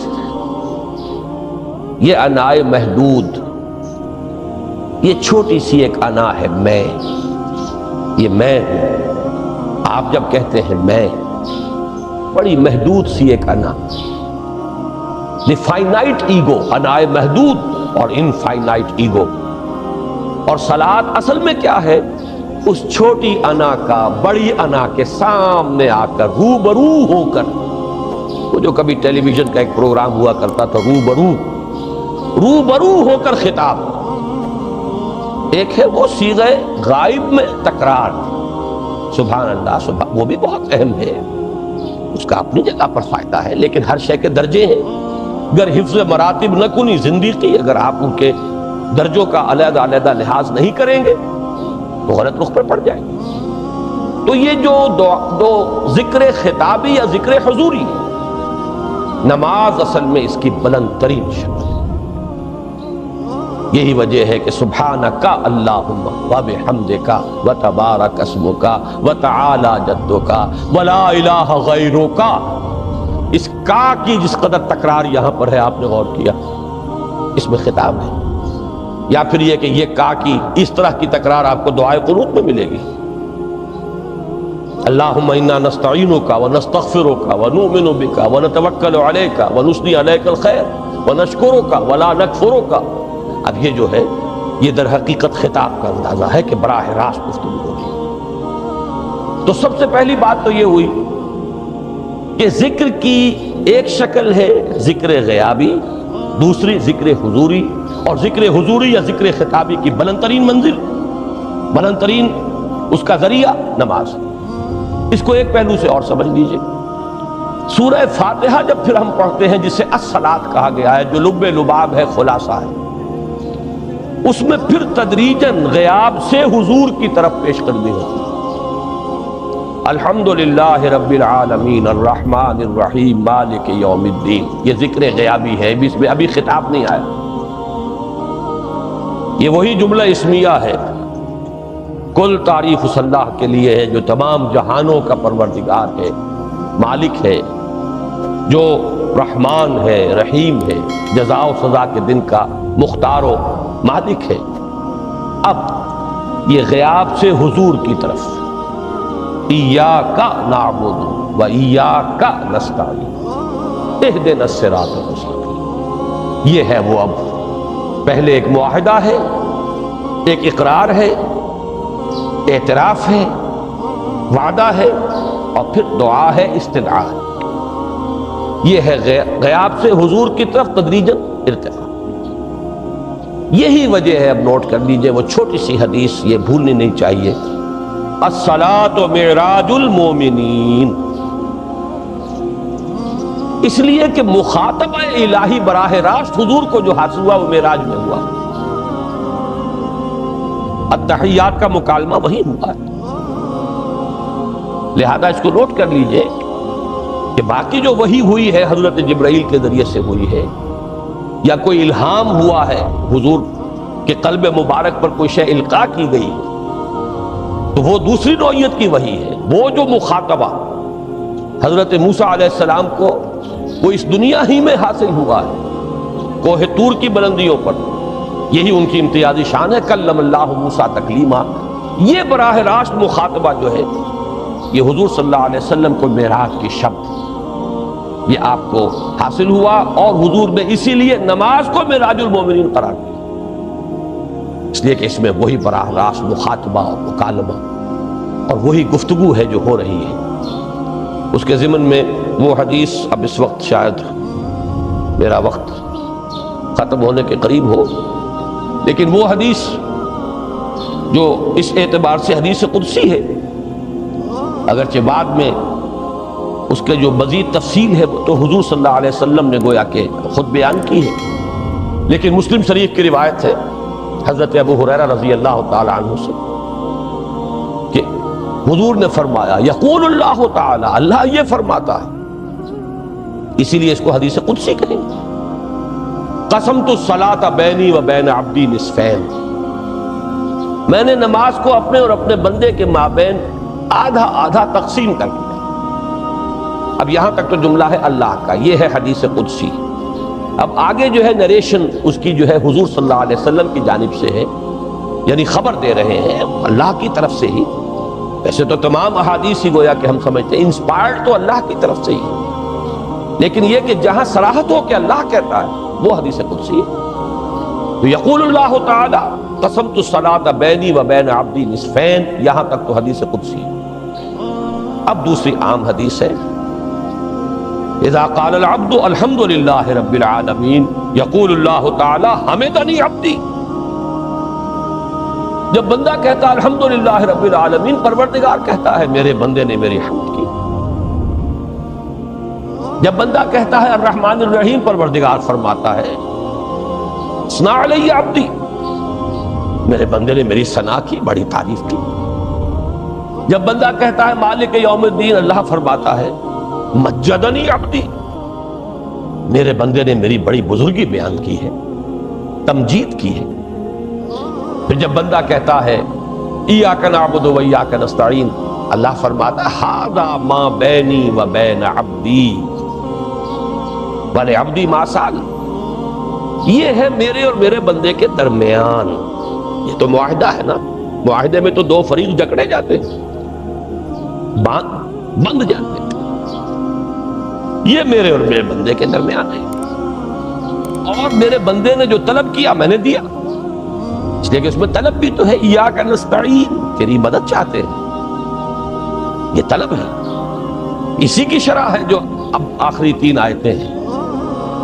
[SPEAKER 1] یہ انائے محدود، یہ چھوٹی سی ایک انا ہے میں، یہ میں ہوں. آپ جب کہتے ہیں میں، بڑی محدود سی ایک انا، دی فائنائٹ ایگو، انائے محدود اور انفائنائٹ ایگو. اور صلاۃ اصل میں کیا ہے؟ اس چھوٹی انا کا بڑی انا کے سامنے آ کر، روبرو ہو کر، وہ جو کبھی ٹیلی ویژن کا ایک پروگرام ہوا کرتا تھا، روبرو ہو کر خطاب. ایک ہے وہ صیغہ غائب میں تکرار، سبحان اللہ، سبحان، وہ بھی بہت اہم ہے، اس کا اپنی جگہ پر فائدہ ہے، لیکن ہر شے کے درجے ہیں. اگر حفظ مراتب نہ کنی زندگی، اگر آپ ان کے درجوں کا علیحدہ علیحدہ لحاظ نہیں کریں گے تو غلط رخ پر پڑ جائے. تو یہ جو دو ذکر خطابی یا ذکر حضوری، نماز اصل میں اس کی بلند ترین شکل ہے. یہی وجہ ہے کہ سبحانک اللہم وبحمدک وتبارک اسمک وتعالی جدک ولا الہ غیرک. اس کا کی جس قدر تکرار یہاں پر ہے، آپ نے غور کیا، اس میں خطاب ہے. یا پھر یہ کہ یہ کا کی اس طرح کی تکرار آپ کو دعائے قنوت میں ملے گی. اللہم انا نستعینک ونستغفرک ونؤمن بک ونتوکل علیک ونثنی علیک الخیر ونشکرک ولا نکفرک. اب یہ جو ہے یہ در حقیقت خطاب کا اندازہ ہے کہ براہ راست گفتگو ہوگی. تو سب سے پہلی بات تو یہ ہوئی کہ ذکر کی ایک شکل ہے ذکر غیابی، دوسری ذکر حضوری، اور ذکر حضوری یا ذکر خطابی کی بلند ترین منزل، بلند ترین اس کا ذریعہ نماز. اس کو ایک پہلو سے اور سمجھ لیجئے سورہ فاتحہ جب پھر ہم پڑھتے ہیں جسے الصلاۃ کہا گیا ہے، جو لب لباب ہے، خلاصہ ہے، اس میں پھر تدریجاً غیاب سے حضور کی طرف پیش قدمی ہوتی ہے۔ الحمدللہ رب العالمین الرحمن الرحیم مالک یوم الدین، یہ ذکر غیابی ہے، اس میں ابھی خطاب نہیں آیا۔ یہ وہی جملہ اسمیہ ہے، کل تعریف اس اللہ کے لیے ہے جو تمام جہانوں کا پروردگار ہے، مالک ہے، جو رحمان ہے، رحیم ہے، جزا و سزا کے دن کا مختار و مالک ہے۔ اب یہ غیاب سے حضور کی طرف، ایاک نعبد و ایاک نستعین اہدنا الصراط المستقیم، یہ ہے وہ۔ اب پہلے ایک معاہدہ ہے، ایک اقرار ہے، اعتراف ہے، وعدہ ہے، اور پھر دعا ہے، استدعا ہے۔ یہ ہے غیاب سے حضور کی طرف تدریجاً ارتقاء۔ یہی وجہ ہے، اب نوٹ کر لیجئے وہ چھوٹی سی حدیث، یہ بھولنی نہیں چاہیے، الصلاۃ معراج المومنین، اس لیے کہ مخاطبہ الہی براہ راست حضور کو جو حاصل ہوا وہ معراج میں ہوا، التحیات کا مکالمہ وہی ہوا ہے۔ لہذا اس کو نوٹ کر لیجئے کہ باقی جو وحی ہوئی ہے حضرت جبرائیل کے ذریعے سے ہوئی ہے، یا کوئی الہام ہوا ہے، حضور کے قلب مبارک پر کوئی شے القاء کی گئی ہے، تو وہ دوسری نوعیت کی وحی ہے۔ وہ جو مخاطبہ حضرت موسیٰ علیہ السلام کو وہ اس دنیا ہی میں حاصل ہوا ہے، کوہ طور کی بلندیوں پر، یہی ان کی امتیازی شان ہے، کلم اللہ موسیٰ تکلیما۔ یہ براہ راست مخاطبہ جو ہے یہ حضور صلی اللہ علیہ وسلم کو معراج کی شب یہ آپ کو حاصل ہوا، اور حضور نے اسی لیے نماز کو معراج المومنین قرار دیا، اس لیے کہ اس میں وہی براہ راست مخاطبہ اور مکالمہ اور وہی گفتگو ہے جو ہو رہی ہے۔ اس کے ضمن میں وہ حدیث، اب اس وقت شاید میرا وقت ختم ہونے کے قریب ہو، لیکن وہ حدیث جو اس اعتبار سے حدیث قدسی ہے، اگرچہ بعد میں اس کے جو مزید تفصیل ہے تو حضور صلی اللہ علیہ وسلم نے گویا کہ خود بیان کی ہے، لیکن مسلم شریف کی روایت ہے حضرت ابو ہریرہ رضی اللہ تعالی عنہ سے کہ حضور نے فرمایا، یقول اللہ تعالی، اللہ یہ فرماتا ہے، اسی لیے اس کو حدیث قدسی کہیں گے، قسمت الصلاۃ بینی و بین عبدی نصفین، میں نے نماز کو اپنے اور اپنے بندے کے مابین آدھا آدھا تقسیم کر دیا۔ اب یہاں تک تو جملہ ہے اللہ کا، یہ ہے حدیث قدسی۔ اب آگے جو ہے نریشن اس کی جو ہے حضور صلی اللہ علیہ وسلم کی جانب سے ہے، یعنی خبر دے رہے ہیں اللہ کی طرف سے ہی۔ ویسے تو تمام احادیث ہی گویا کہ ہم سمجھتے ہیں انسپائرڈ تو اللہ کی طرف سے ہی، لیکن یہ کہ جہاں صراحت ہو کہ اللہ کہتا ہے وہ حدیث قدسی ہے۔ تو یقول اللہ تعالی قسمت الصلاۃ بینی و بین عبدی نصفین، یہاں تک تو حدیث قدسی ہے۔ اب دوسری عام حدیث ہے، اذا قال العبد الحمد للہ رب العالمین یقول اللہ تعالی حمدنی عبدی، جب بندہ کہتا ہے الحمدللہ رب العالمین، پروردگار کہتا ہے میرے بندے نے میری حمد کی۔ جب بندہ کہتا ہے الرحمن الرحیم، پروردگار فرماتا ہے ثنا علی عبدی، میرے بندے نے میری ثنا کی، بڑی تعریف کی۔ جب بندہ کہتا ہے مالک یوم الدین، اللہ فرماتا ہے مجدنی عبدی، میرے بندے نے میری بڑی بزرگی بیان کی ہے، تمجید کی ہے۔ پھر جب بندہ کہتا ہے ایاک نعبد و ایاک نستعین، اللہ فرماتا ہے ھذا ما بینی و بین عبدی ولعبدی ما سأل، یہ ہے میرے اور میرے بندے کے درمیان۔ یہ تو معاہدہ ہے نا، معاہدے میں تو دو فریق جکڑے جاتے ہیں، بند جاتے ہیں، یہ میرے اور میرے بندے کے درمیان ہے، اور میرے بندے نے جو طلب کیا میں نے دیا، اس لیے کہ اس میں طلب بھی تو ہے، ایاک نستعین، تیری مدد چاہتے ہیں، یہ طلب ہے، اسی کی شرح ہے جو اب آخری 3 آیتیں ہیں،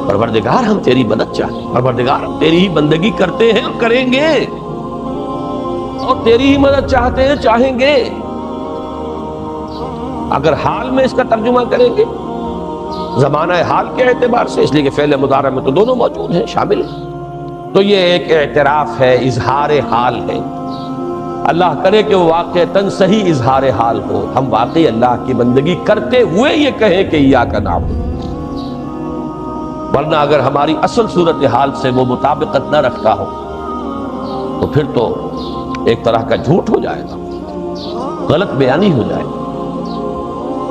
[SPEAKER 1] پروردگار ہم تیری مدد چاہتے ہیں، پروردگار ہم تیری ہی بندگی کرتے ہیں اور کریں گے، اور تیری ہی مدد چاہتے ہیں، چاہیں گے۔ اگر حال میں اس کا ترجمہ کریں گے زمانہ حال کے اعتبار سے، اس لیے کہ فعل مضارع میں تو دونوں موجود ہیں، شامل ہیں۔ تو یہ ایک اعتراف ہے، اظہار حال ہے۔ اللہ کرے کہ وہ واقعتاً صحیح اظہار حال ہو، ہم واقعی اللہ کی بندگی کرتے ہوئے یہ کہیں کہ ایاک نعبد، ورنہ اگر ہماری اصل صورتحال سے وہ مطابقت نہ رکھتا ہو تو پھر تو ایک طرح کا جھوٹ ہو جائے گا، غلط بیانی ہو جائے گا۔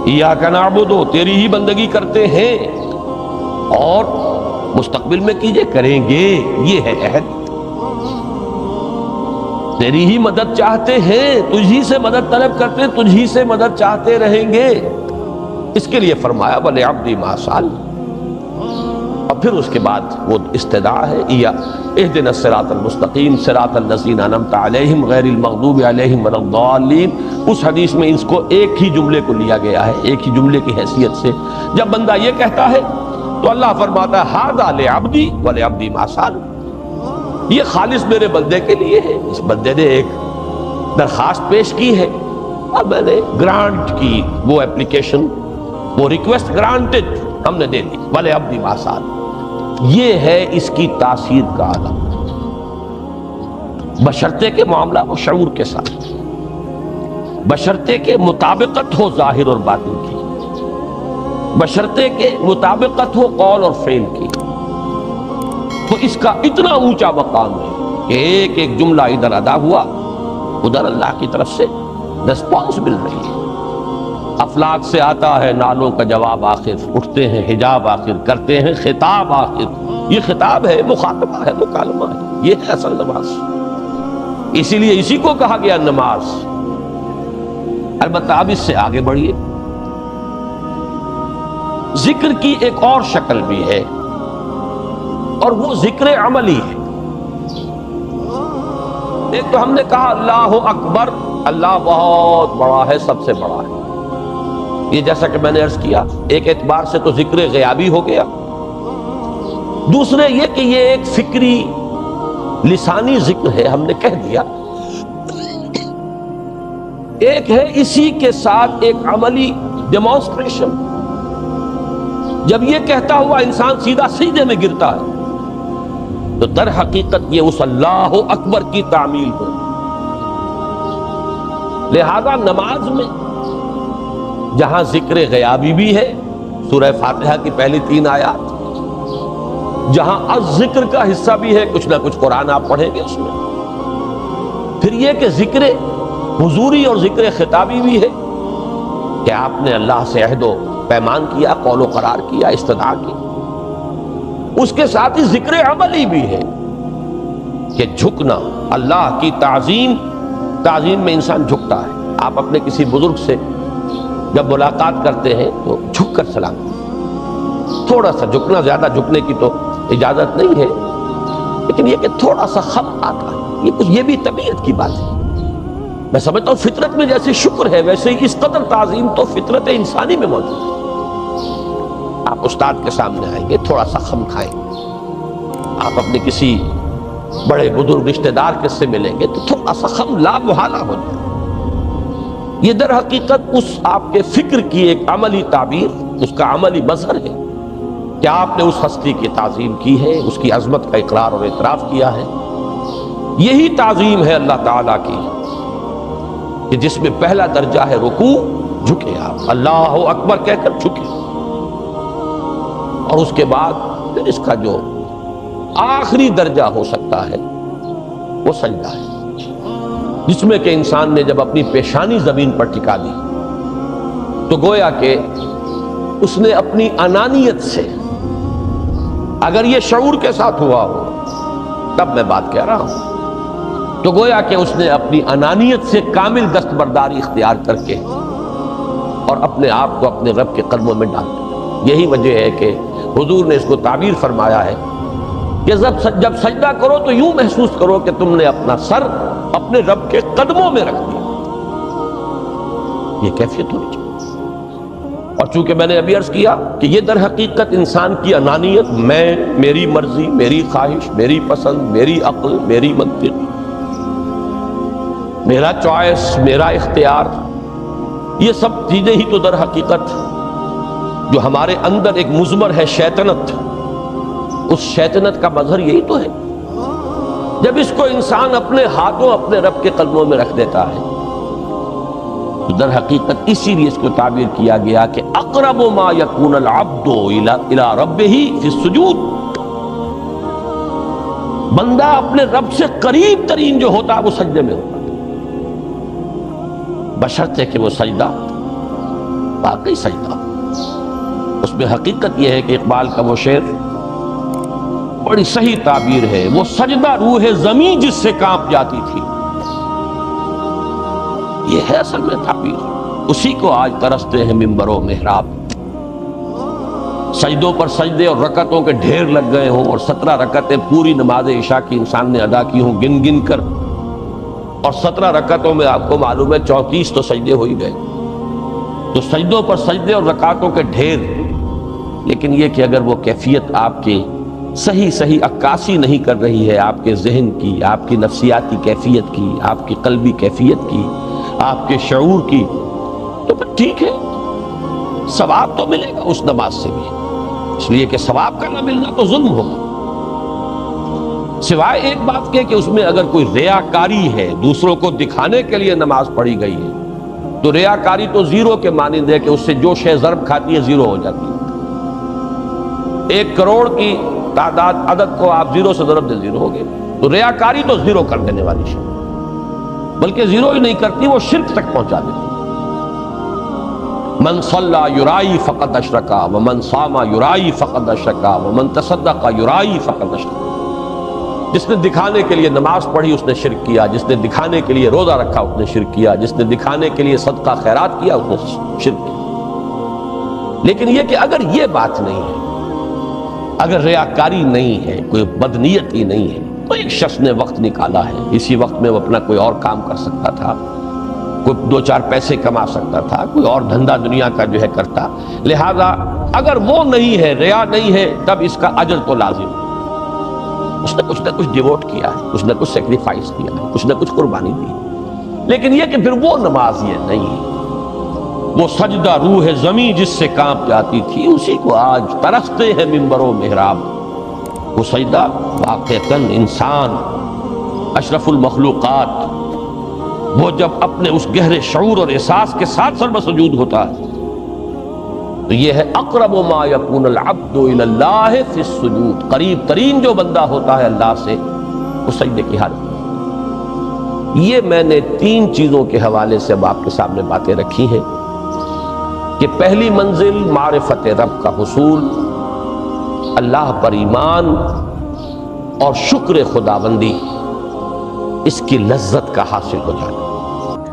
[SPEAKER 1] ایاک نعبد، تیری ہی بندگی کرتے ہیں، اور مستقبل میں کیجئے، کریں گے، یہ ہے عہد۔ تیری ہی مدد چاہتے ہیں، تجھی سے مدد طلب کرتے ہیں، تجھی سے مدد چاہتے رہیں گے۔ اس کے لیے فرمایا وَلِعَبْدِ مَا سَأَلَ، اور پھر اس کے بعد وہ استدعا ہے، اهدنا الصراط المستقیم صراط الذین انعمت علیہم غیر المغضوب علیہم ولا الضالین۔ اس حدیث میں اس کو ایک ہی جملے کو لیا گیا ہے، ایک ہی جملے کی حیثیت سے۔ جب بندہ یہ کہتا ہے تو اللہ فرماتا ہے ھذا لعبدی ولعبدی ما سأل، یہ خالص میرے بندے کے لیے ہے۔ اس بندے نے ایک درخواست پیش کی ہے اور میں نے گرانٹ کی، وہ اپلیکیشن، وہ ریکویسٹ گرانٹڈ، ہم نے دے دی۔ ولعبدی ما سأل، یہ ہے اس کی تاثیر کا عالم، بشرطے کے معاملہ وہ شعور کے ساتھ، بشرطے کے مطابقت ہو ظاہر اور باطن کی، بشرطے کے مطابقت ہو قول اور فعل کی، تو اس کا اتنا اونچا مقام ہے کہ ایک ایک جملہ ادھر ادا ہوا، ادھر اللہ کی طرف سے رسپانس مل رہی ہے۔ افلاک سے آتا ہے نالوں کا جواب آخر، اٹھتے ہیں حجاب آخر، کرتے ہیں خطاب آخر۔ یہ خطاب ہے، مخاطبہ ہے، مکالمہ ہے، یہ ہے اصل نماز۔ اسی لیے اسی کو کہا گیا نماز۔ البتہ اب اس سے آگے بڑھیے، ذکر کی ایک اور شکل بھی ہے، اور وہ ذکر عملی ہے۔ ایک تو ہم نے کہا اللہ اکبر، اللہ بہت بڑا ہے، سب سے بڑا ہے، یہ جیسا کہ میں نے عرض کیا ایک اعتبار سے تو ذکر غیابی ہو گیا۔ دوسرے یہ کہ یہ ایک فکری لسانی ذکر ہے، ہم نے کہہ دیا۔ ایک ہے اسی کے ساتھ ایک عملی ڈیمانسٹریشن، جب یہ کہتا ہوا انسان سیدھا سجدے میں گرتا ہے تو در حقیقت یہ اس اللہ اکبر کی تعمیل ہو۔ لہذا نماز میں جہاں ذکر غیابی بھی ہے، سورہ فاتحہ کی پہلی 3 آیات، جہاں الذکر کا حصہ بھی ہے، کچھ نہ کچھ قرآن آپ پڑھیں گے اس میں، پھر یہ کہ ذکر حضوری اور ذکر خطابی بھی ہے کہ آپ نے اللہ سے عہد و پیمان کیا، قول و قرار کیا، استدعا کی۔ اس کے ساتھ ہی ذکر عملی بھی ہے کہ جھکنا، اللہ کی تعظیم میں انسان جھکتا ہے۔ آپ اپنے کسی بزرگ سے جب ملاقات کرتے ہیں تو جھک کر سلام، تھوڑا سا جھکنا، زیادہ جھکنے کی تو اجازت نہیں ہے، لیکن یہ کہ تھوڑا سا خم آتا ہے، یہ بھی طبیعت کی بات ہے۔ میں سمجھتا ہوں فطرت میں جیسے شکر ہے ویسے ہی اس قدر تعظیم تو فطرت انسانی میں موجود ہے۔ آپ استاد کے سامنے آئیں گے، تھوڑا سا خم کھائیں، آپ اپنے کسی بڑے بزرگ رشتہ دار کے سے ملیں گے تو تھوڑا سا خم لا محالہ ہو جائے۔ یہ در حقیقت اس آپ کے فکر کی ایک عملی تعبیر، اس کا عملی مظہر ہے کہ آپ نے اس ہستی کی تعظیم کی ہے، اس کی عظمت کا اقرار اور اعتراف کیا ہے۔ یہی تعظیم ہے اللہ تعالیٰ کی کہ جس میں پہلا درجہ ہے رکوع، جھکے آپ، اللہ اکبر کہہ کر جھکے، اور اس کے بعد پھر اس کا جو آخری درجہ ہو سکتا ہے وہ سجدہ ہے، جس میں کہ انسان نے جب اپنی پیشانی زمین پر ٹکا دی تو گویا کہ اس نے اپنی انانیت سے، اگر یہ شعور کے ساتھ ہوا ہو تب میں بات کہہ رہا ہوں، تو گویا کہ اس نے اپنی انانیت سے کامل دستبرداری اختیار کر کے اور اپنے آپ کو اپنے رب کے قدموں میں ڈال دیا۔ یہی وجہ ہے کہ حضور نے اس کو تعبیر فرمایا ہے کہ جب سجدہ کرو تو یوں محسوس کرو کہ تم نے اپنا سر اپنے رب کے قدموں میں رکھ دیا۔ یہ کیفیت ہونی چاہیے۔ اور چونکہ میں نے ابھی عرض کیا کہ یہ در حقیقت انسان کی انانیت، میں، میری مرضی، میری خواہش، میری پسند، میری عقل، میری منطق، میرا چوائس، میرا اختیار، یہ سب چیزیں ہی تو در حقیقت جو ہمارے اندر ایک مضمر ہے شیطنت، اس شیطنت کا مظہر یہی تو ہے۔ جب اس کو انسان اپنے ہاتھوں اپنے رب کے قدموں میں رکھ دیتا ہے تو در حقیقت اسی لیے اس کو تعبیر کیا گیا کہ اقرب ما یکون العبد الی ربہ فی السجود، بندہ اپنے رب سے قریب ترین جو ہوتا ہے وہ سجدے میں ہوتا ہے، بشرطے کہ وہ سجدہ واقعی سجدہ۔ اس میں حقیقت یہ ہے کہ اقبال کا وہ شعر بڑی صحیح تعبیر ہے، وہ سجدہ روح زمین جس سے کانپ جاتی تھی، یہ ہے اصل میں تعبیر۔ اسی کو آج ترستے ہیں ممبر و محراب، سجدوں پر سجدے اور رکعتوں کے ڈھیر لگ گئے ہوں، اور 17 رکعتیں پوری نماز عشاء کی انسان نے ادا کی ہوں گن گن کر، اور 17 رکعتوں میں آپ کو معلوم ہے 34 تو سجدے ہو ہی گئے، تو سجدوں پر سجدے اور رکعتوں کے ڈھیر۔ لیکن یہ کہ اگر وہ کیفیت آپ کے صحیح عکاسی نہیں کر رہی ہے آپ کے ذہن کی، آپ کی نفسیاتی کیفیت کی، آپ کی قلبی کیفیت کی، آپ کے شعور کی، تو پھر ٹھیک ہے، ثواب تو ملے گا اس نماز سے بھی، اس لیے کہ ثواب کا نہ ملنا تو ظلم ہوگا، سوائے ایک بات کے کہ اس میں اگر کوئی ریاکاری ہے، دوسروں کو دکھانے کے لیے نماز پڑھی گئی ہے، تو ریاکاری تو زیرو کے مانند ہے کہ اس سے جو شے ضرب کھاتی ہے زیرو ہو جاتی ہے۔ 1 کروڑ کی تعداد عدد کو آپ زیرو سے ضرب دے زیرو ہو گئے، تو ریاکاری تو زیرو کر دینے والی شے، بلکہ زیرو ہی نہیں کرتی، وہ شرک تک پہنچا دیتی۔ من صلی یرائی فقد اشرکا ومن صام یرائی فقد اشرکا ومن تصدق یرائی فقد اشرکا، جس نے دکھانے کے لیے نماز پڑھی اس نے شرک کیا، جس نے دکھانے کے لیے روزہ رکھا اس نے شرک کیا، جس نے دکھانے کے لیے صدقہ خیرات کیا اس نے شرک کیا۔ لیکن یہ کہ اگر یہ بات نہیں ہے، اگر ریاکاری نہیں ہے، کوئی بدنیتی نہیں ہے، تو ایک شخص نے وقت نکالا ہے، اسی وقت میں وہ اپنا کوئی اور کام کر سکتا تھا، کوئی 2-4 پیسے کما سکتا تھا، کوئی اور دھندا دنیا کا جو ہے کرتا، لہذا اگر وہ نہیں ہے، ریا نہیں ہے، تب اس کا اجر تو لازم ہے۔ اس نے کچھ ڈیووٹ کیا ہے، کچھ نہ کچھ سیکریفائس کیا ہے، کچھ نہ کچھ قربانی دی، لیکن یہ کہ پھر وہ نماز یہ نہیں ہے، وہ سجدہ روح زمین جس سے کانپ جاتی تھی، اسی کو آج ترستے ہیں ممبر و محراب۔ وہ سجدہ واقعتاً انسان اشرف المخلوقات وہ جب اپنے اس گہرے شعور اور احساس کے ساتھ سر بسجود ہوتا ہے تو یہ ہے اقرب ما یکون العبد الی اللہ فی السجود، قریب ترین جو بندہ ہوتا ہے اللہ سے وہ سجدے کی حالت میں۔ یہ میں نے 3 چیزوں کے حوالے سے اب آپ کے سامنے باتیں رکھی ہیں کہ پہلی منزل معرفت رب کا حصول، اللہ پر ایمان اور شکر خداوندی، اس کی لذت کا حاصل ہو جانا۔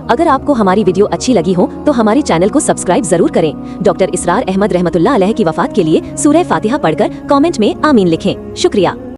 [SPEAKER 2] اگر آپ کو ہماری ویڈیو اچھی لگی ہو تو ہماری چینل کو سبسکرائب ضرور کریں۔ ڈاکٹر اسرار احمد رحمۃ اللہ علیہ کی وفات کے لیے سورہ فاتحہ پڑھ کر کامنٹ میں آمین لکھیں۔ شکریہ۔